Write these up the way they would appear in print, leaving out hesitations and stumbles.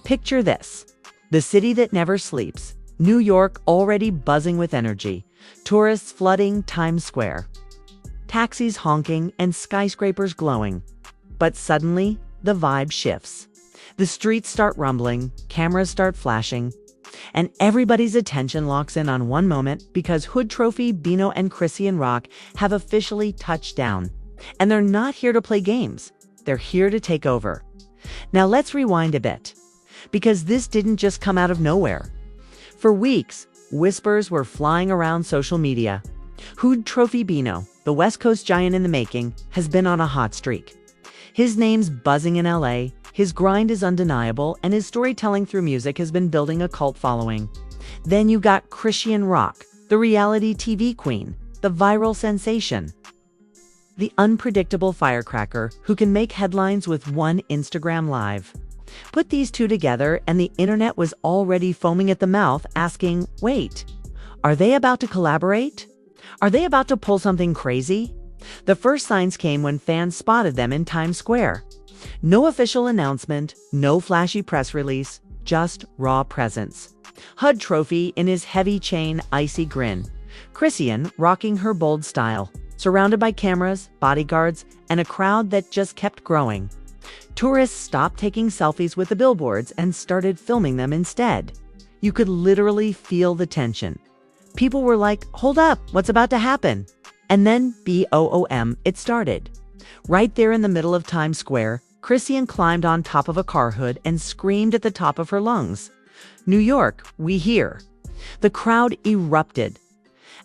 Picture this: the city that never sleeps, New York already buzzing with energy, tourists flooding Times Square, taxis honking and skyscrapers glowing. But suddenly, the vibe shifts. The streets start rumbling, cameras start flashing, and everybody's attention locks in on one moment because HoodTrophy Bino and Chrisean Rock have officially touched down. And they're not here to play games. They're here to take over. Now let's rewind a bit, because this didn't just come out of nowhere. For weeks, whispers were flying around social media. HoodTrophy Bino, the West Coast giant in the making, has been on a hot streak. His name's buzzing in LA, his grind is undeniable, and his storytelling through music has been building a cult following. Then you got Chrisean Rock, the reality TV queen, the viral sensation, the unpredictable firecracker who can make headlines with one Instagram live. Put these two together and the internet was already foaming at the mouth, asking, wait, are they about to collaborate? Are they about to pull something crazy? The first signs came when fans spotted them in Times Square. No official announcement, no flashy press release, just raw presence. HoodTrophy in his heavy chain, icy grin. Chrisean rocking her bold style, surrounded by cameras, bodyguards, and a crowd that just kept growing. Tourists stopped taking selfies with the billboards and started filming them instead. You could literally feel the tension. People were like, hold up, what's about to happen? And then, BOOM, it started. Right there in the middle of Times Square, Chrisean climbed on top of a car hood and screamed at the top of her lungs, New York, we hear. The crowd erupted.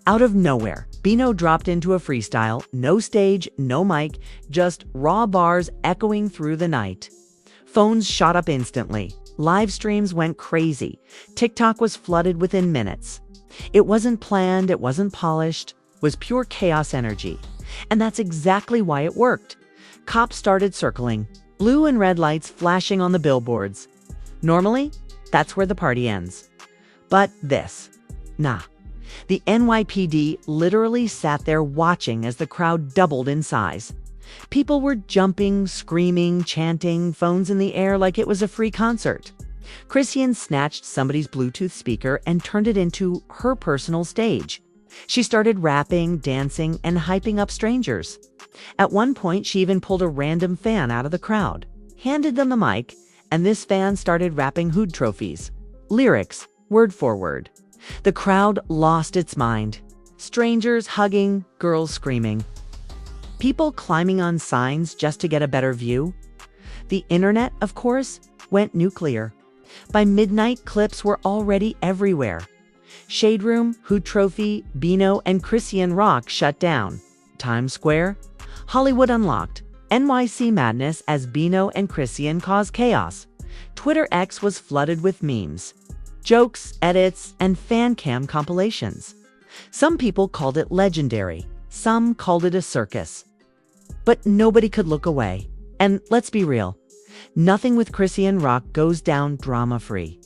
Out of nowhere, Bino dropped into a freestyle, no stage, no mic, just raw bars echoing through the night. Phones shot up instantly. Live streams went crazy. TikTok was flooded within minutes. It wasn't planned, it wasn't polished, it was pure chaos energy. And that's exactly why it worked. Cops started circling, blue and red lights flashing on the billboards. Normally, that's where the party ends. But this, nah. The NYPD literally sat there watching as the crowd doubled in size. People were jumping, screaming, chanting, phones in the air like it was a free concert. Chrisean snatched somebody's Bluetooth speaker and turned it into her personal stage. She started rapping, dancing, and hyping up strangers. At one point, she even pulled a random fan out of the crowd, handed them the mic, and this fan started rapping HoodTrophies. Lyrics, word for word. The crowd lost its mind. Strangers hugging, girls screaming. People climbing on signs just to get a better view. The internet, of course, went nuclear. By midnight, clips were already everywhere. Shade Room, HoodTrophy, Bino, and Chrisean Rock shut down. Times Square, Hollywood unlocked. NYC madness as Bino and Chrisean caused chaos. Twitter X was flooded with memes, jokes, edits, and fan cam compilations. Some people called it legendary. Some called it a circus. But nobody could look away. And let's be real, nothing with Chrisean Rock goes down drama-free.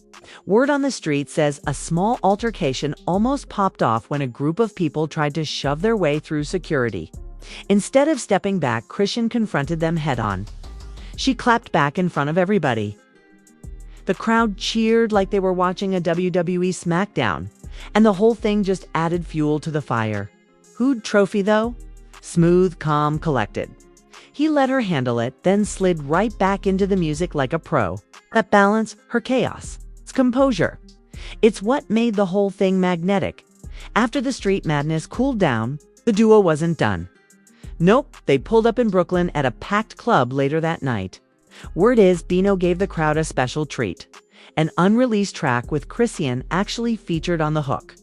Word on the street says a small altercation almost popped off when a group of people tried to shove their way through security. Instead of stepping back, Chrisean confronted them head-on. She clapped back in front of everybody. The crowd cheered like they were watching a WWE SmackDown, and the whole thing just added fuel to the fire. HoodTrophy, though? Smooth, calm, collected. He let her handle it, then slid right back into the music like a pro. That balance, her chaos. It's composure. It's what made the whole thing magnetic. After the street madness cooled down, the duo wasn't done. Nope, they pulled up in Brooklyn at a packed club later that night. Word is Bino gave the crowd a special treat. An unreleased track with Chrisean actually featured on the hook.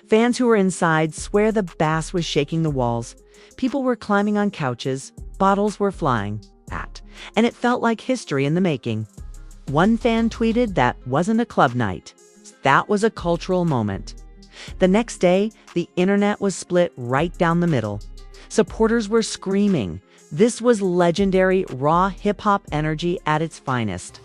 Fans who were inside swear the bass was shaking the walls. People were climbing on couches, bottles were flying, and it felt like history in the making. One fan tweeted that wasn't a club night. That was a cultural moment. The next day, the internet was split right down the middle. Supporters were screaming. This was legendary, raw hip-hop energy at its finest.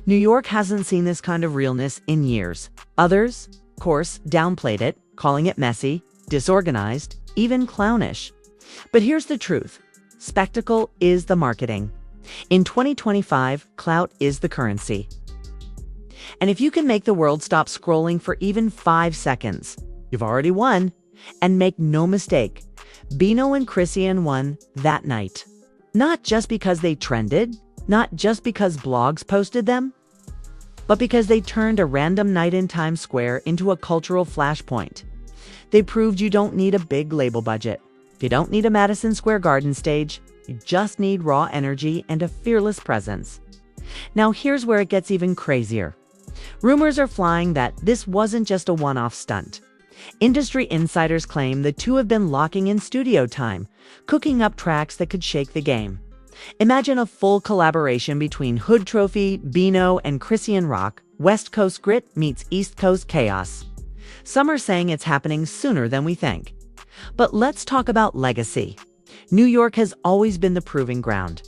New York hasn't seen this kind of realness in years. Others, of course, downplayed it, calling it messy, disorganized, even clownish. But here's the truth. Spectacle is the marketing. In 2025, clout is the currency. And if you can make the world stop scrolling for even 5 seconds, you've already won. And make no mistake, Bino and Chrisean won that night. Not just because they trended, not just because blogs posted them, but because they turned a random night in Times Square into a cultural flashpoint. They proved you don't need a big label budget. You don't need a Madison Square Garden stage. You just need raw energy and a fearless presence. Now here's where it gets even crazier. Rumors are flying that this wasn't just a one-off stunt. Industry insiders claim the two have been locking in studio time, cooking up tracks that could shake the game. Imagine a full collaboration between HoodTrophy, Bino, and Chrisean Rock. West Coast grit meets East Coast chaos. Some are saying it's happening sooner than we think. But let's talk about legacy. New York has always been the proving ground.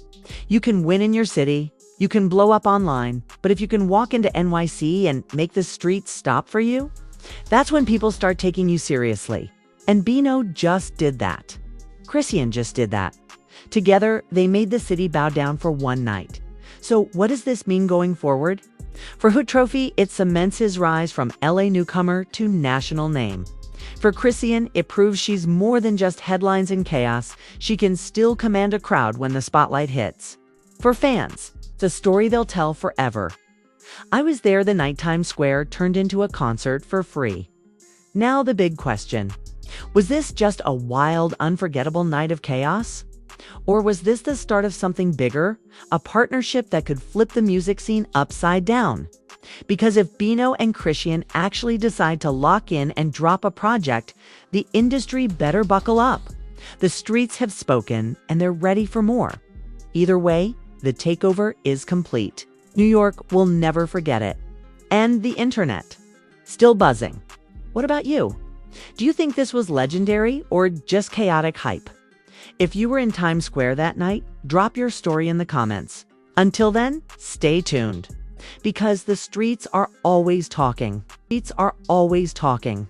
You can win in your city, you can blow up online, but if you can walk into NYC and make the streets stop for you, that's when people start taking you seriously. And Bino just did that. Chrisean just did that. Together, they made the city bow down for one night. So what does this mean going forward? For HoodTrophy, it cements his rise from LA newcomer to national name. For Chrisean, it proves she's more than just headlines and chaos. She can still command a crowd when the spotlight hits. For fans, it's a story they'll tell forever. I was there the night Times Square turned into a concert for free. Now the big question. Was this just a wild, unforgettable night of chaos? Or was this the start of something bigger? A partnership that could flip the music scene upside down? Because if Bino and Chrisean actually decide to lock in and drop a project, the industry better buckle up. The streets have spoken and they're ready for more. Either way, the takeover is complete. New York will never forget it. And the internet. Still buzzing. What about you? Do you think this was legendary or just chaotic hype? If you were in Times Square that night, drop your story in the comments. Until then, stay tuned. Because the streets are always talking. Streets are always talking.